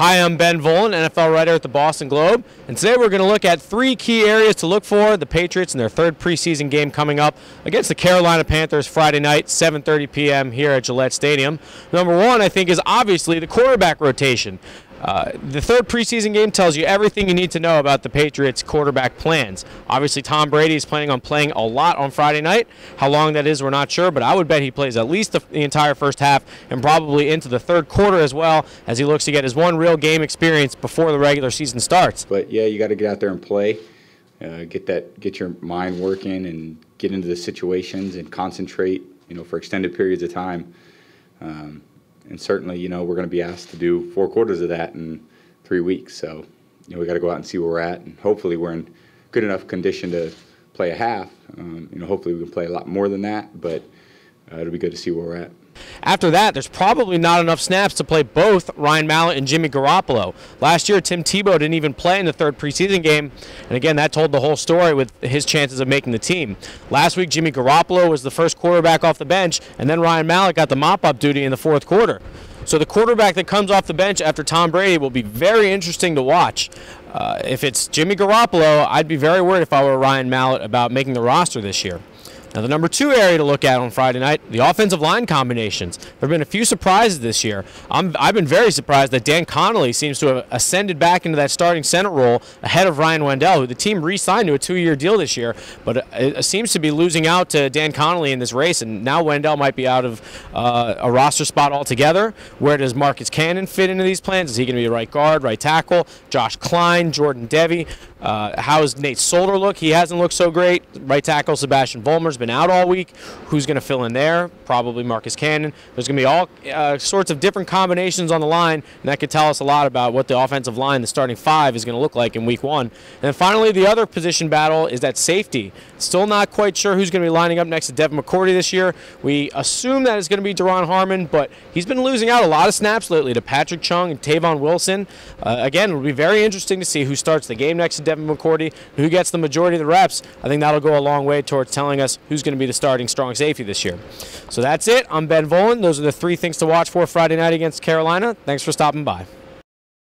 Hi, I'm Ben Volin, NFL writer at the Boston Globe, and today we're going to look at three key areas to look for the Patriots in their third preseason game coming up against the Carolina Panthers Friday night, 7:30 p.m. here at Gillette Stadium. Number one, I think, is obviously the quarterback rotation. The third preseason game tells you everything you need to know about the Patriots' quarterback plans. Obviously, Tom Brady is planning on playing a lot on Friday night. How long that is, we're not sure, but I would bet he plays at least the entire first half and probably into the third quarter as well, as he looks to get his one real game experience before the regular season starts. But yeah, you got to get out there and play, get your mind working, and get into the situations and concentrate, for extended periods of time. And certainly, we're going to be asked to do 4 quarters of that in 3 weeks. So, we got to go out and see where we're at, and hopefully we're in good enough condition to play a half. Hopefully we can play a lot more than that, but it'll be good to see where we're at. After that, there's probably not enough snaps to play both Ryan Mallett and Jimmy Garoppolo. Last year, Tim Tebow didn't even play in the third preseason game, and again, that told the whole story with his chances of making the team. Last week, Jimmy Garoppolo was the first quarterback off the bench, and then Ryan Mallett got the mop-up duty in the fourth quarter. So the quarterback that comes off the bench after Tom Brady will be very interesting to watch. If it's Jimmy Garoppolo, I'd be very worried if I were Ryan Mallett about making the roster this year. Now, the number 2 area to look at on Friday night, the offensive line combinations. There have been a few surprises this year. I've been very surprised that Dan Connolly seems to have ascended back into that starting center role ahead of Ryan Wendell, who the team re-signed to a 2-year deal this year, but it seems to be losing out to Dan Connolly in this race, and now Wendell might be out of a roster spot altogether. Where does Marcus Cannon fit into these plans? Is he going to be right guard, right tackle? Josh Klein, Jordan Devey? How does Nate Solder look? He hasn't looked so great. Right tackle Sebastian Vollmer's been out all week. Who's going to fill in there? Probably Marcus Cannon. There's going to be all sorts of different combinations on the line, and that could tell us a lot about what the offensive line, the starting 5, is going to look like in week 1. And then finally, the other position battle is at safety. Still not quite sure who's going to be lining up next to Devin McCourty this year. We assume that it's going to be Daron Harmon, but he's been losing out a lot of snaps lately to Patrick Chung and Tavon Wilson. Again, it'll be very interesting to see who starts the game next to Devin McCourty, who gets the majority of the reps. I think that'll go a long way towards telling us who's going to be the starting strong safety this year. So that's it. I'm Ben Volin. Those are the 3 things to watch for Friday night against Carolina. Thanks for stopping by.